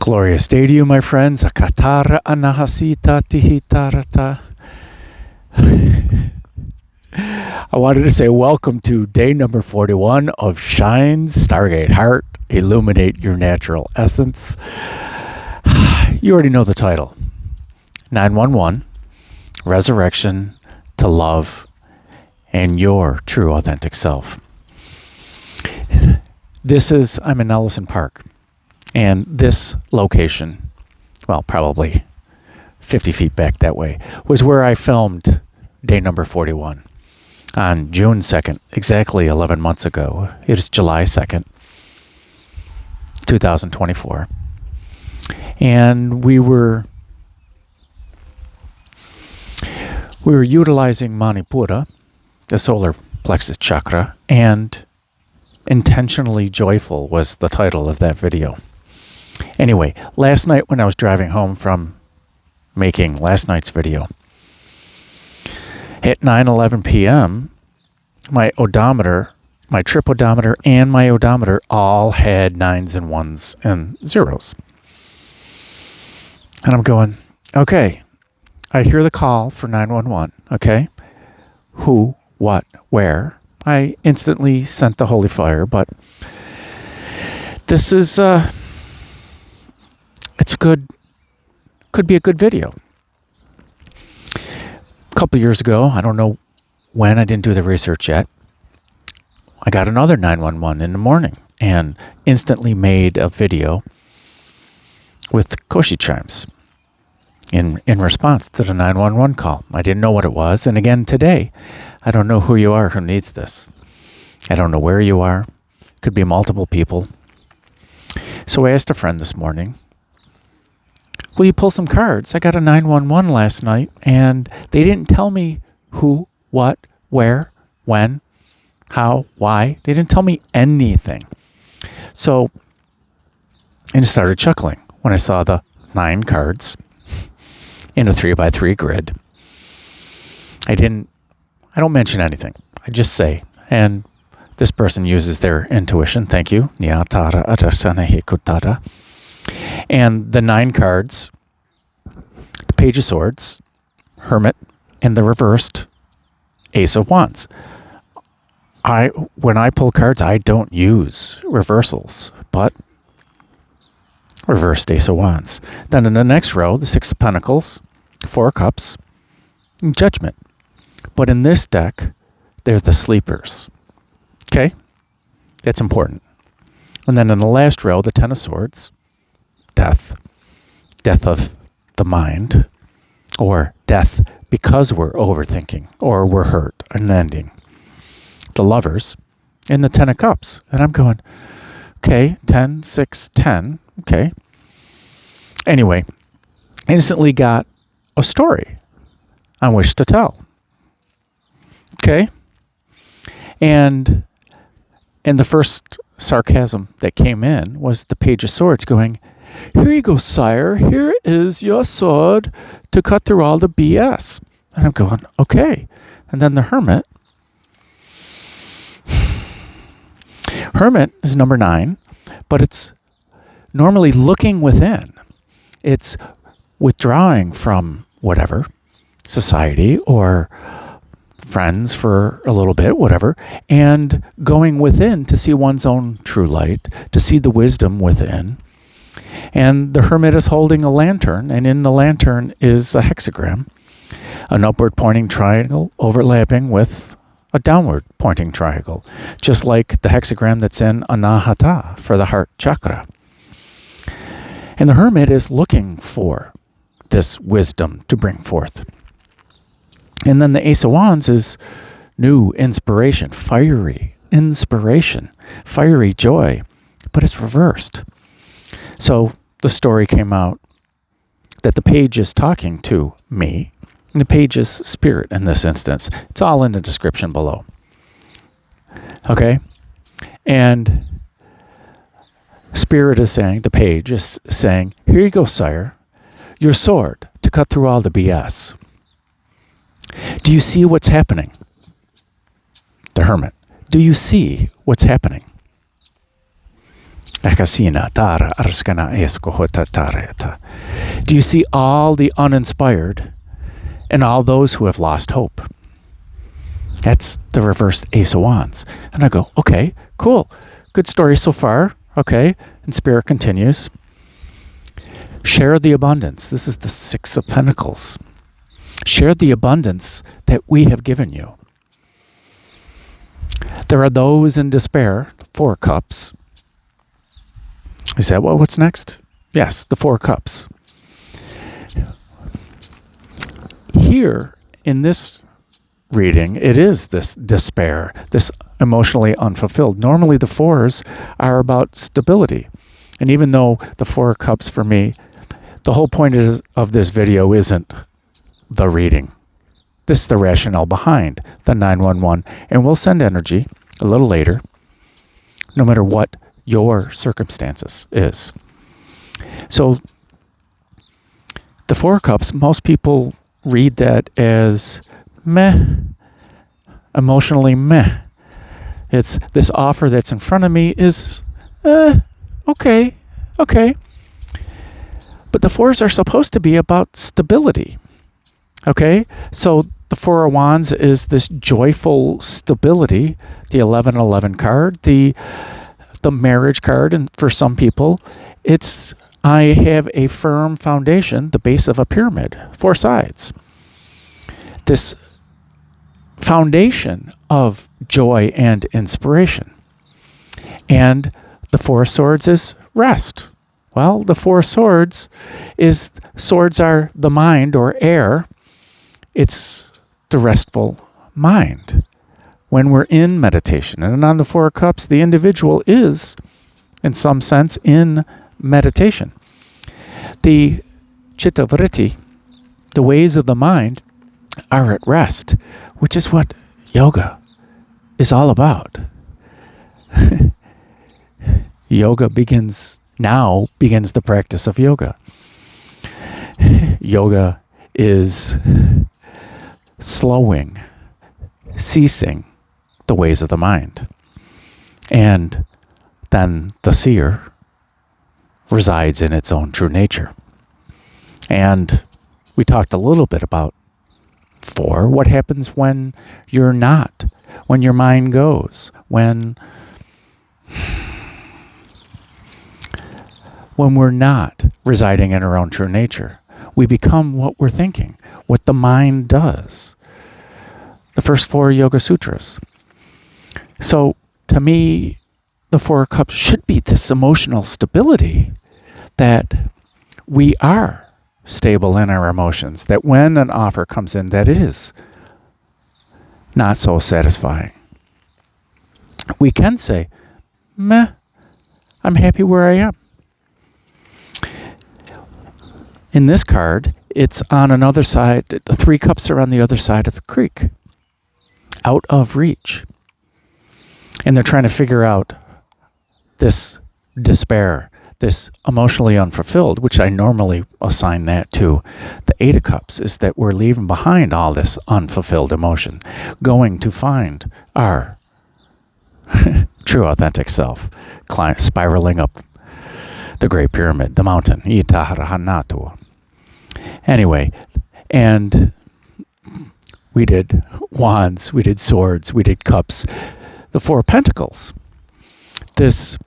Glorious day to you, my friends. Akatara anahasita tihitarata. I wanted to say welcome to day number 41 of Shine, Stargate Heart, Illuminate Your Natural Essence. You already know the title. 911, Resurrection to Love and Your True Authentic Self. I'm in Ellison Park. And this location, well, probably 50 feet back that way, was where I filmed day number 41 on June 2nd, exactly 11 months ago. It is July 2nd, 2024. And we were utilizing Manipura, the solar plexus chakra, and Intentionally Joyful was the title of that video. Anyway, last night when I was driving home from making last night's video, at 9:11 p.m., my odometer, my trip odometer and my odometer all had 9s and 1s and 0s. And I'm going, okay, I hear the call for 911, okay? Who, what, where? I instantly sent the holy fire, but this is, it's good, could be a good video. A couple years ago, I don't know when, I didn't do the research yet, I got another 911 in the morning and instantly made a video with Koshi chimes in response to the 911 call. I didn't know what it was, and again today, I don't know who you are who needs this. I don't know where you are. Could be multiple people. So I asked a friend this morning, will you pull some cards? I got a 911 last night, and they didn't tell me who, what, where, when, how, why. They didn't tell me anything. So, and I started chuckling when I saw the 9 cards in a 3x3 grid. I don't mention anything. I just say, and this person uses their intuition. Thank you. And the 9 cards, the Page of Swords, Hermit, and the reversed Ace of Wands. When I pull cards, I don't use reversals, but reversed Ace of Wands. Then in the next row, the 6 of Pentacles, 4 of Cups, and Judgment. But in this deck, they're the sleepers. Okay? That's important. And then in the last row, the 10 of Swords, death. Death of the mind. Or death because we're overthinking or we're hurt, an ending. The lovers. And the 10 of Cups. And I'm going, okay, 10, 6, 10. Okay. Anyway, instantly got a story on which to tell. Okay? And the first sarcasm that came in was the Page of Swords going, here you go, Sire. Here is your sword to cut through all the BS. And I'm going, okay. And then the Hermit. Hermit is number 9, but it's normally looking within. It's withdrawing from whatever, society or friends for a little bit, whatever, and going within to see one's own true light, to see the wisdom within. And the Hermit is holding a lantern, and in the lantern is a hexagram, an upward pointing triangle overlapping with a downward pointing triangle, just like the hexagram that's in Anahata for the heart chakra. And the Hermit is looking for this wisdom to bring forth. And then the Ace of Wands is new inspiration, fiery inspiration, fiery joy, but it's reversed. So the story came out that the page is talking to me, and the page is spirit in this instance. It's all in the description below. Okay? And spirit is saying, the page is saying, here you go, Sire, your sword to cut through all the BS. Do you see what's happening? The Hermit. Do you see what's happening? Do you see all the uninspired and all those who have lost hope? That's the reversed Ace of Wands. And I go, okay, cool. Good story so far. Okay. And Spirit continues. Share the abundance. This is the Six of Pentacles. Share the abundance that we have given you. There are those in despair, the Four Cups. Is that what's next? Yes, the Four Cups. Here, in this reading, it is this despair, this emotionally unfulfilled. Normally the fours are about stability. And even though the Four Cups for me, the whole point of this video isn't the reading. This is the rationale behind the 911. And we'll send energy a little later, no matter what your circumstances is. So the Four Cups, most people read that as meh, emotionally meh. It's this offer that's in front of me is okay. But the fours are supposed to be about stability. Okay? So the Four of Wands is this joyful stability. The 1111 card, the marriage card, and for some people, it's I have a firm foundation, the base of a pyramid, four sides. This foundation of joy and inspiration. And the Four of Swords is rest. Well, the Four of Swords are the mind or air. It's the restful mind when we're in meditation. And on the Four of Cups, the individual is, in some sense, in meditation. The chitta vritti, the ways of the mind, are at rest, which is what yoga is all about. Yoga begins the practice of yoga. Yoga is slowing, ceasing the ways of the mind. And then the seer resides in its own true nature. And we talked a little bit about four. What happens when you're not? When your mind goes? When we're not residing in our own true nature, we become what we're thinking, what the mind does. The first four Yoga Sutras. So, to me, the Four of Cups should be this emotional stability that we are stable in our emotions, that when an offer comes in that is not so satisfying, we can say, meh, I'm happy where I am. In this card, it's on another side. The Three Cups are on the other side of the creek, out of reach. And they're trying to figure out this despair, this emotionally unfulfilled, which I normally assign that to the Eight of Cups, is that we're leaving behind all this unfulfilled emotion, going to find our true authentic self, spiraling up the Great Pyramid, the mountain. Anyway, and we did wands, we did swords, we did cups. The Four of Pentacles. This,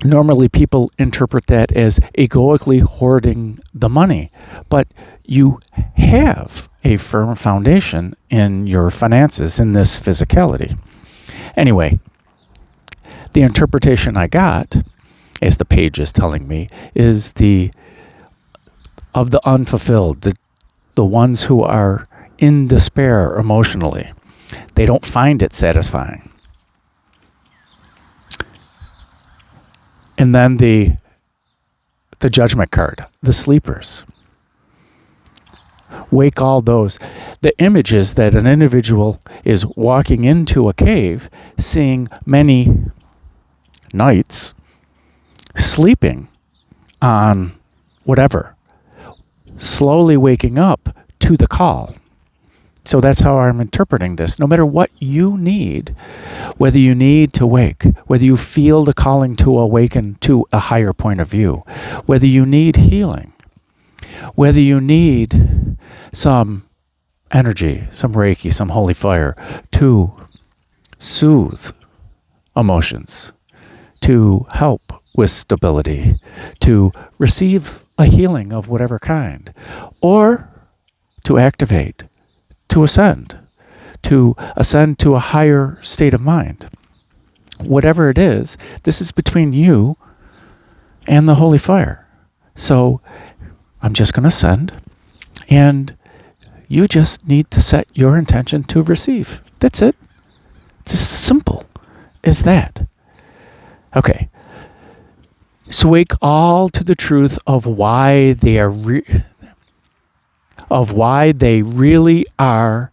normally people interpret that as egoically hoarding the money, but you have a firm foundation in your finances, in this physicality. Anyway, the interpretation I got, as the page is telling me, is of the unfulfilled, the ones who are in despair emotionally. They don't find it satisfying. And then the Judgment card, the sleepers. Wake all those. The image is that an individual is walking into a cave, seeing many knights sleeping on whatever, slowly waking up to the call. So that's how I'm interpreting this. No matter what you need, whether you need to wake, whether you feel the calling to awaken to a higher point of view, whether you need healing, whether you need some energy, some Reiki, some holy fire to soothe emotions, to help with stability, to receive a healing of whatever kind, or to activate, to ascend to a higher state of mind. Whatever it is, this is between you and the holy fire. So I'm just going to send, and you just need to set your intention to receive. That's it. It's as simple as that. Okay. So wake all to the truth of why they are really are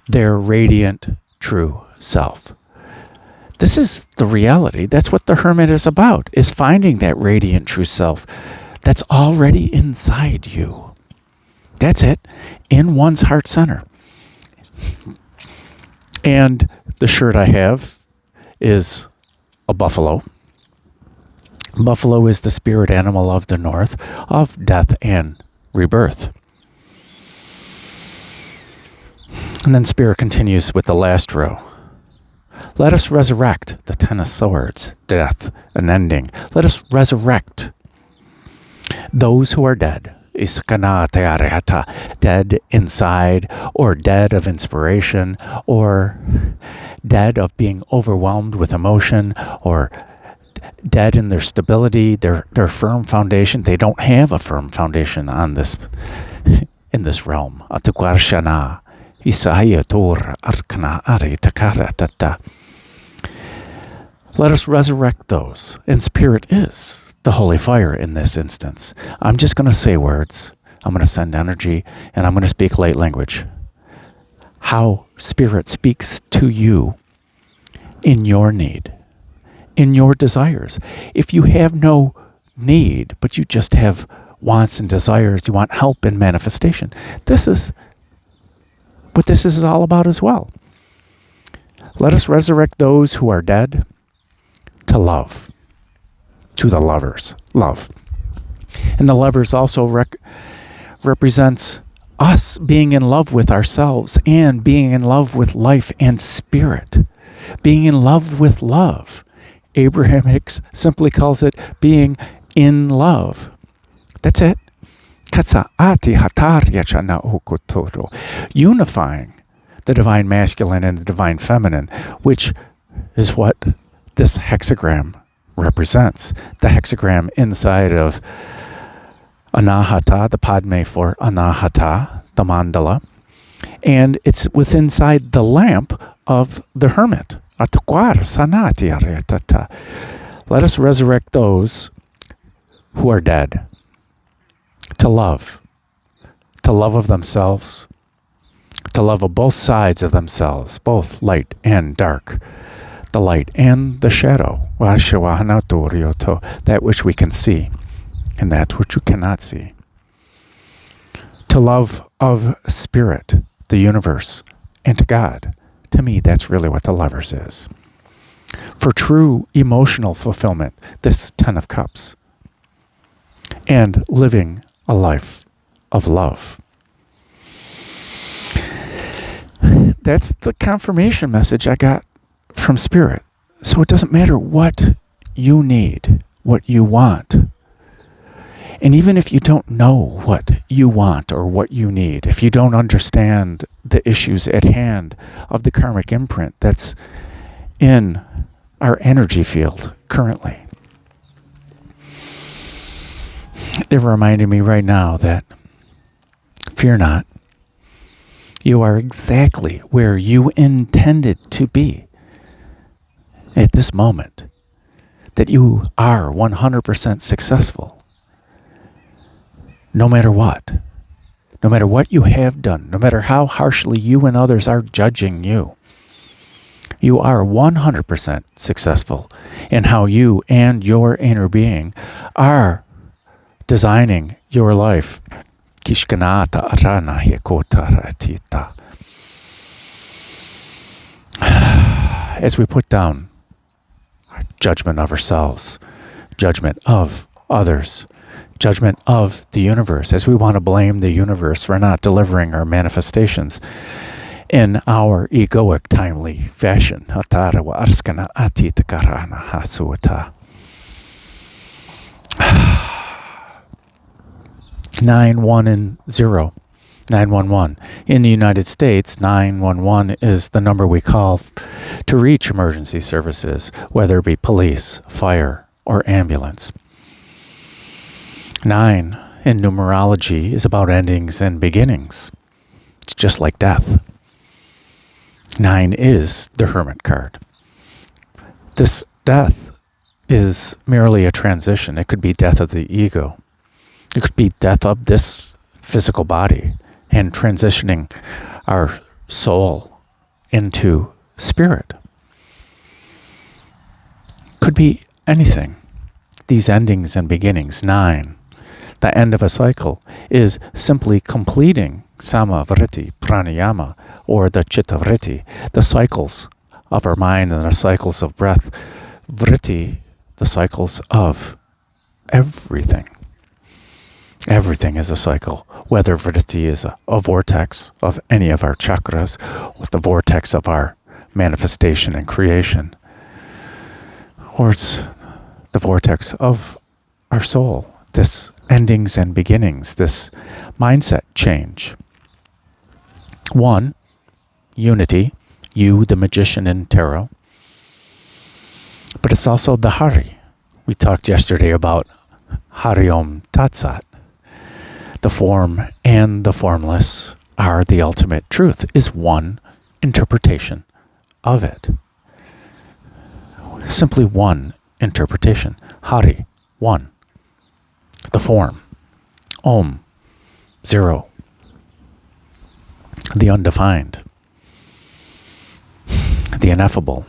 their radiant true self. This is the reality. That's what the Hermit is about, is finding that radiant true self that's already inside you. That's it, in one's heart center. And the shirt I have is a buffalo. Buffalo is the spirit animal of the north, of death and rebirth. And then Spirit continues with the last row. Let us resurrect the Ten of Swords, death, an ending. Let us resurrect those who are dead. Dead inside, or dead of inspiration, or dead of being overwhelmed with emotion, or dead in their stability, their firm foundation. They don't have a firm foundation on this, in this realm. Let us resurrect those. And Spirit is the holy fire in this instance. I'm just going to say words. I'm going to send energy, and I'm going to speak light language. How Spirit speaks to you in your need, in your desires. If you have no need, but you just have wants and desires, you want help in manifestation, this is what this is all about as well. Let us resurrect those who are dead to love, to the lovers, love. And the lovers also represents us being in love with ourselves and being in love with life and spirit, being in love with love. Abraham Hicks simply calls it being in love. That's it. Unifying the divine masculine and the divine feminine, which is what this hexagram represents. The hexagram inside of Anahata, the Padme for Anahata, the mandala, and it's within inside the lamp of the Hermit. Let us resurrect those who are dead to love of themselves, to love of both sides of themselves, both light and dark, the light and the shadow, that which we can see and that which we cannot see. To love of spirit, the universe, and to God. To me, that's really what the lovers is. For true emotional fulfillment, this Ten of Cups, and living a life of love. That's the confirmation message I got from Spirit. So it doesn't matter what you need, what you want. And even if you don't know what you want or what you need, if you don't understand the issues at hand of the karmic imprint that's in our energy field currently, they're reminding me right now that fear not. You are exactly where you intended to be at this moment. That you are 100% successful. No matter what. No matter what you have done. No matter how harshly you and others are judging you. You are 100% successful in how you and your inner being are designing your life Kishkanata arana hikota ratita. As we put down judgment of ourselves, judgment of others, judgment of the universe, as we want to blame the universe for not delivering our manifestations in our egoic, timely fashion. 9, 1, and 0. 911. In the United States, 911 is the number we call to reach emergency services, whether it be police, fire, or ambulance. 9 in numerology is about endings and beginnings. It's just like death. 9 is the Hermit card. This death is merely a transition. It could be death of the ego. It could be death of this physical body and transitioning our soul into spirit. Could be anything. These endings and beginnings, 9, the end of a cycle, is simply completing sama vritti pranayama, or the chitta vritti, the cycles of our mind and the cycles of breath. Vritti, the cycles of everything. Everything is a cycle, whether vritti is a vortex of any of our chakras, or the vortex of our manifestation and creation, or it's the vortex of our soul, this endings and beginnings, this mindset change. 1, unity, you, the magician in tarot, but it's also the Hari. We talked yesterday about Hari Om Tat Sat. The form and the formless are the ultimate truth, is one interpretation of it. Simply one interpretation. Hari, 1. The form. Om, 0. The undefined. The ineffable.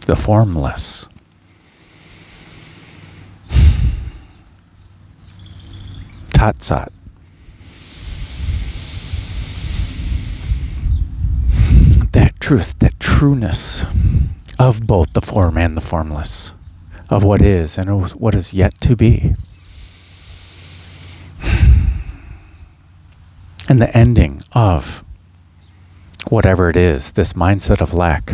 The formless. Tat Sat. That truth, that trueness of both the form and the formless, of what is and what is yet to be. And the ending of whatever it is, this mindset of lack,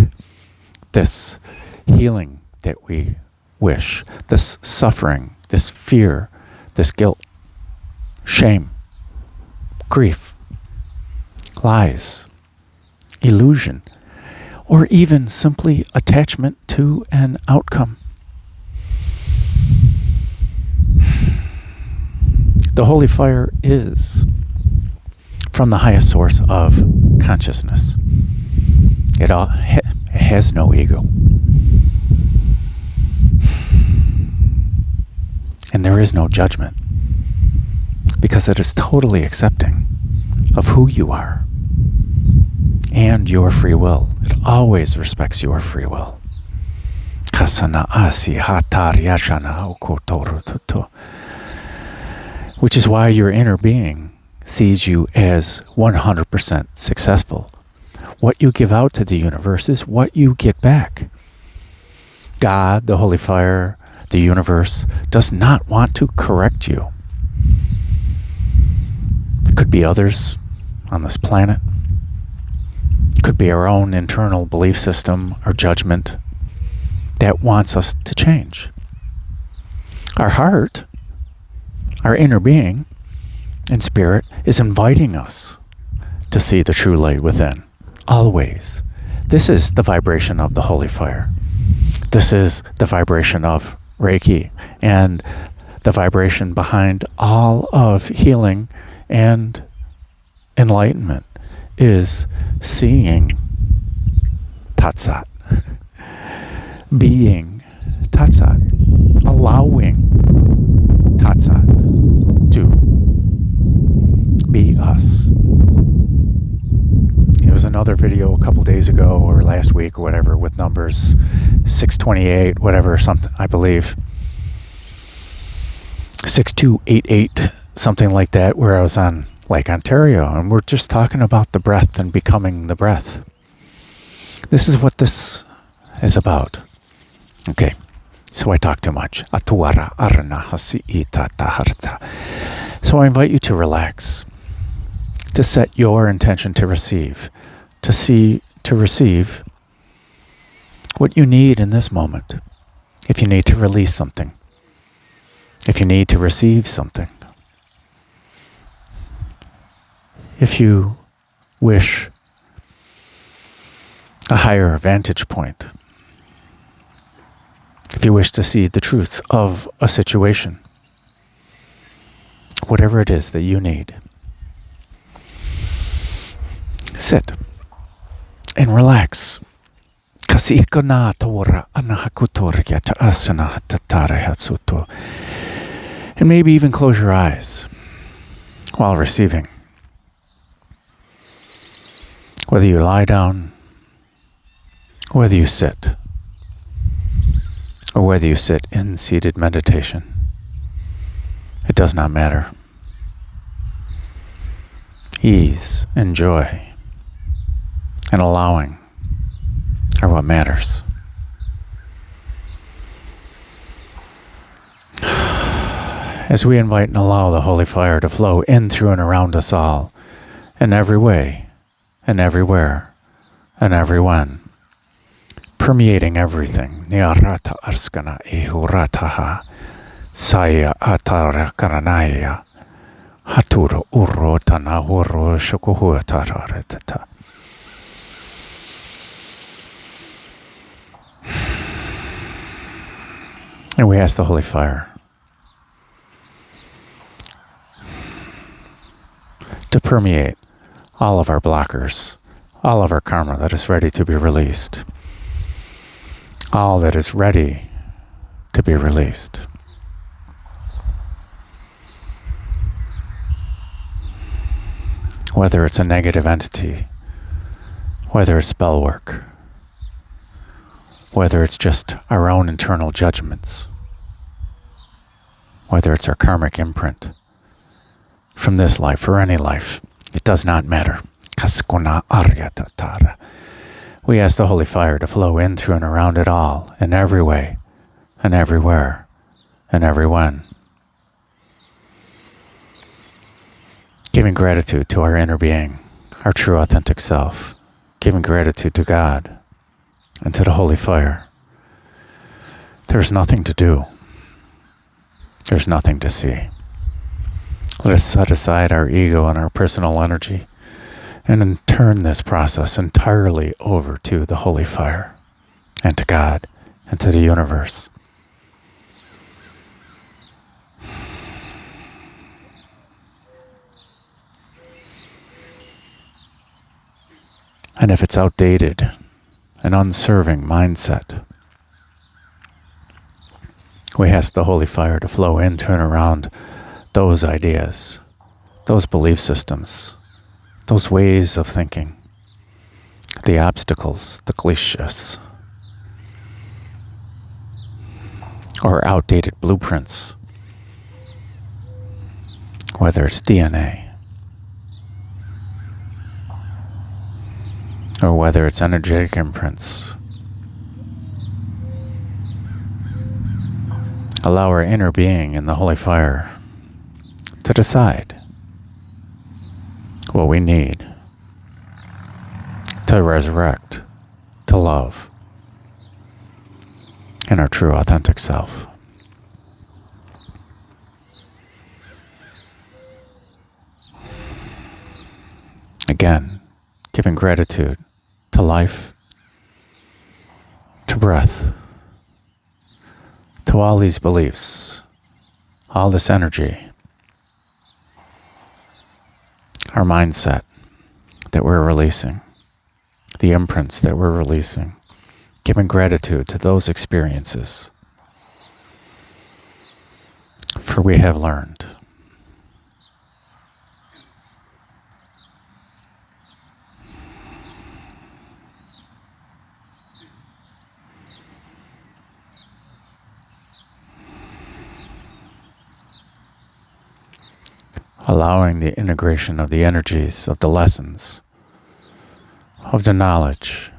this healing that we wish, this suffering, this fear, this guilt, shame, grief, lies, illusion, or even simply attachment to an outcome. The holy fire is from the highest source of consciousness. It has no ego. And there is no judgment, because it is totally accepting of who you are and your free will. It always respects your free will. Which is why your inner being sees you as 100% successful. What you give out to the universe is what you get back. God, the holy fire, the universe, does not want to correct you. It could be others on this planet. It could be our own internal belief system or judgment that wants us to change. Our heart, our inner being and spirit, is inviting us to see the true light within. Always. This is the vibration of the holy fire. This is the vibration of Reiki, and the vibration behind all of healing and enlightenment is seeing Tat Sat, being Tat Sat, allowing Tat Sat to be us. It was another video a couple days ago or last week or whatever with numbers 628, whatever, something, I believe. 6288 something like that where I was on Lake Ontario and we're just talking about the breath and becoming the breath. This is what this is about. Okay, so I talk too much. So I invite you to relax, to set your intention to receive, to receive what you need in this moment. If you need to release something, if you need to receive something, if you wish a higher vantage point, if you wish to see the truth of a situation, whatever it is that you need, sit and relax. And maybe even close your eyes while receiving. Whether you lie down, whether you sit, or whether you sit in seated meditation, it does not matter. Ease and joy and allowing are what matters. As we invite and allow the holy fire to flow in, through, and around us all, in every way, and everywhere, and everyone, permeating everything. Niarata arskana ehurataha, saya atara karanaya, haturo urotana huro shukuhuataratata. And we ask the holy fire to permeate all of our blockers, all of our karma that is ready to be released, all that is ready to be released. Whether it's a negative entity, whether it's spell work, whether it's just our own internal judgments, whether it's our karmic imprint from this life or any life, it does not matter. We ask the holy fire to flow in, through, and around it all, in every way, and everywhere, and everyone. Giving gratitude to our inner being, our true authentic self, giving gratitude to God and to the holy fire. There's nothing to do. There's nothing to see. Let us set aside our ego and our personal energy and then turn this process entirely over to the holy fire and to God and to the universe. And if it's outdated, an unserving mindset, we ask the holy fire to flow in, turn around those ideas, those belief systems, those ways of thinking, the obstacles, the cliches, or outdated blueprints, whether it's DNA, or whether it's energetic imprints. Allow our inner being in the holy fire to decide what we need to resurrect, to love, in our true authentic self. Again, giving gratitude to life, to breath, to all these beliefs, all this energy, our mindset that we're releasing, the imprints that we're releasing, giving gratitude to those experiences, for we have learned. allowing the integration of the energies of the lessons, of the knowledge,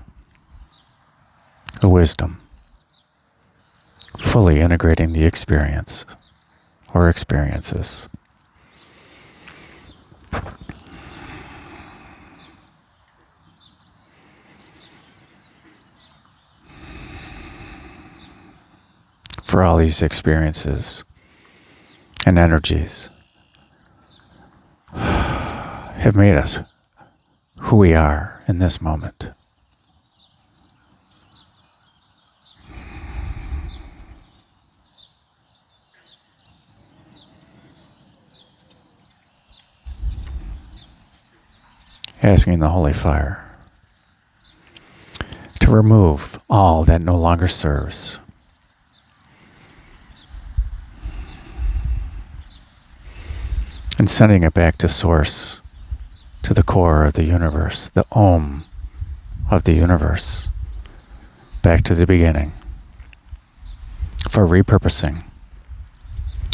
the wisdom, fully integrating the experience or experiences. For all these experiences and energies have made us who we are in this moment. Asking the Holy Fire to remove all that no longer serves. And sending it back to Source, to the core of the universe, the Om of the universe, back to the beginning, for repurposing,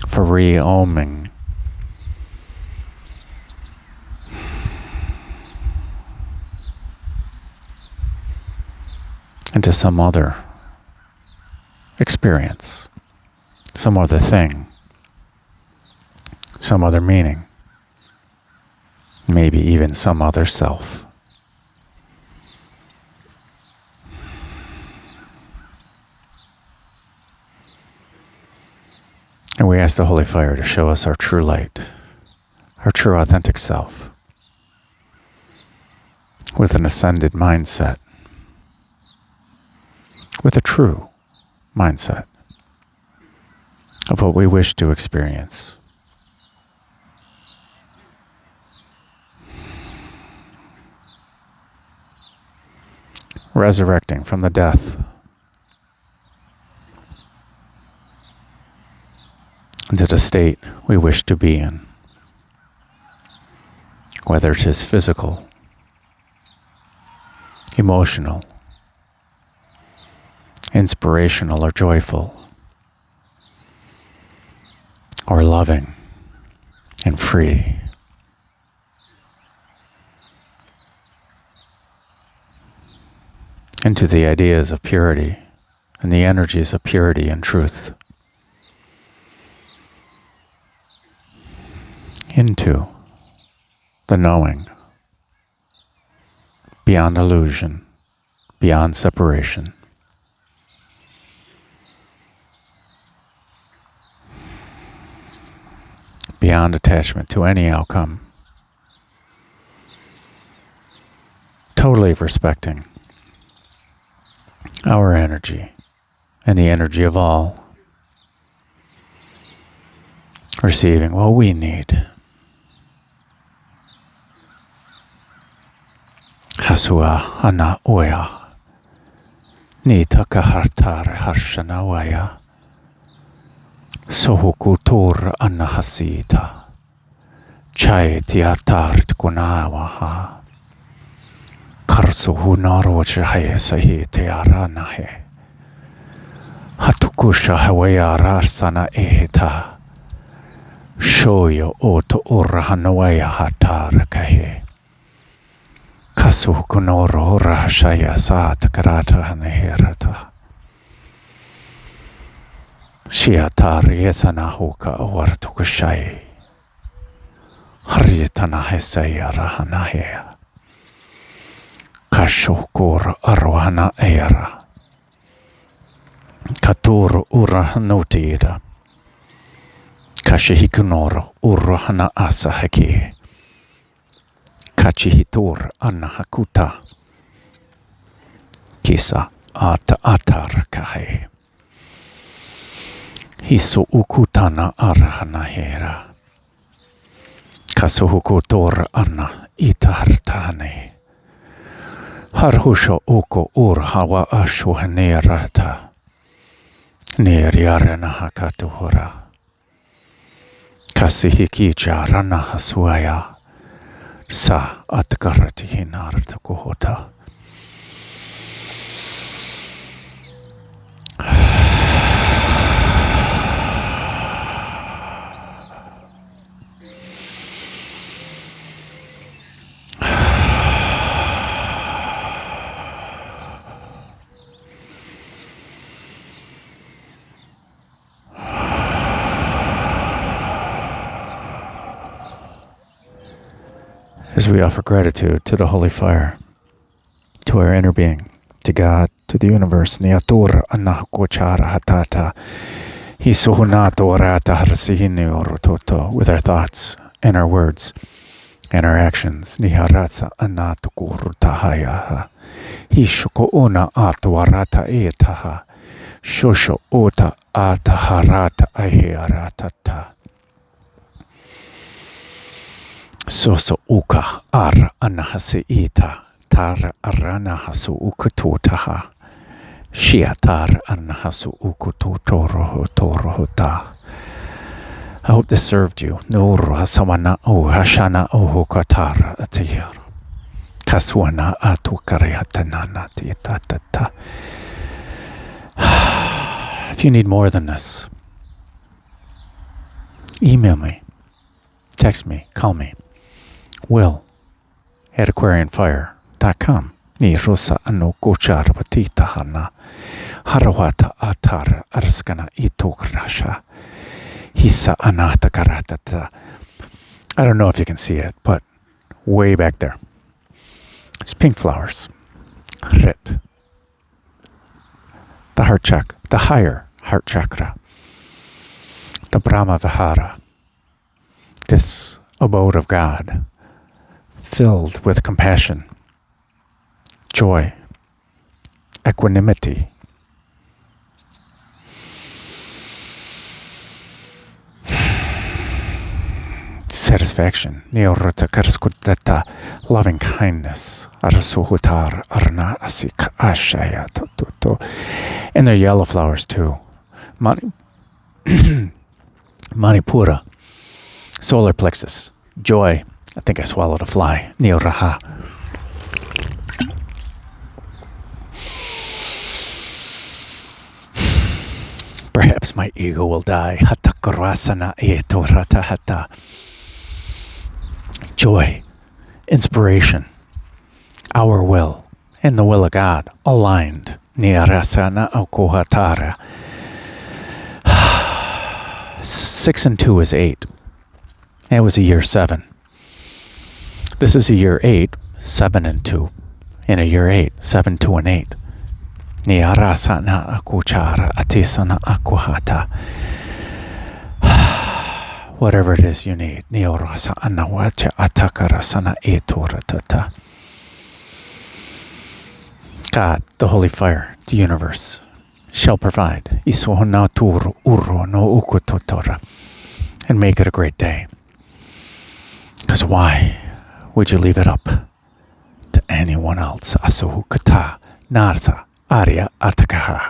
for re-oming, into some other experience, some other thing, some other meaning, maybe even some other self. And we ask the Holy Fire to show us our true light, our true authentic self, with an ascended mindset, with a true mindset of what we wish to experience. Resurrecting from the death into the state we wish to be in, whether it is physical, emotional, inspirational or joyful, or loving and free. Into the ideas of purity and the energies of purity and truth. Into the knowing, beyond illusion, beyond separation. Beyond attachment to any outcome. Totally respecting our energy and the energy of all. Receiving what we need. Hasua ana oya. Ni takahartar harshana waya. Sohukutur anahasita. Chai tiatart kunawaha. Karsuhu narochahe sahi tearanahe. Hatukusha hawaya rarsana ehita. Shoyo oto urahanawaya hatarakahe. Kasuhukunoro rahashaya saatakarata haneherata. Shiatar yetanahuka awartukashai. Haryatana hesaya rahanahea. Kashukur arwana era. Katur urahanutira. Kashihikunor urahana asahaki. Kachihitur anahakuta. Kisa atar kahe. Hisu ukutana arhanahera. Kasuhukutor ana itartane. Harhusho uko hawa ashuhanerata. Neriarana hakatuhura. Kasihikija rana hasuaya. Sa atkarati hinarta kuhota. we offer gratitude to the Holy Fire, to our inner being, to God, to the universe, Niatur Anakochara Hatata, Hisuhunato Arata Harsihini Orototo, with our thoughts and our words and our actions, Niharatsa Anatukurutahayaha, Hishuko Una Atuarata Etaha, Shosho Ota Ataharata Ahiaratata. Soso uka ar anahase ita tar arana hasu ukutotaha shiatar anahasu ukutotoroho torohota. I hope this served you. Nuru hasawana o hashana o hokatar atiyar kaswana atukarihatanana titatata. If you need more than this, email me, text me, call me. Will@aquarianfire.com. Ni rosa ano gochar patita hana. Harawata atar arskana itokrasha. Hisa anata karatata. I don't know if you can see it, but way back there. It's pink flowers. Rit. The heart chakra, the higher heart chakra. The Brahma Vihara. This abode of God, filled with compassion, joy, equanimity, satisfaction, loving kindness, and they're yellow flowers too. Manipura, solar plexus, joy. I think I swallowed a fly. Nioraha. Perhaps my ego will die. Hatakarasana etoratahata. Joy, inspiration, our will, and the will of God aligned. Niarasana okohatara. 6 and 2 is 8. That was a year 7. This is a year 8, 7 and 2. In a year 8, 7, 2, and 8. Niarasana akuchara atisana akuhata. Whatever it is you need. Niorasa anawacha atakarasana etoratata. God, the Holy Fire, the universe, shall provide. Isuhonaturu uro no ukutotora. And make it a great day. Because why would you leave it up to anyone else? Asuhukata narsa arya atakaha.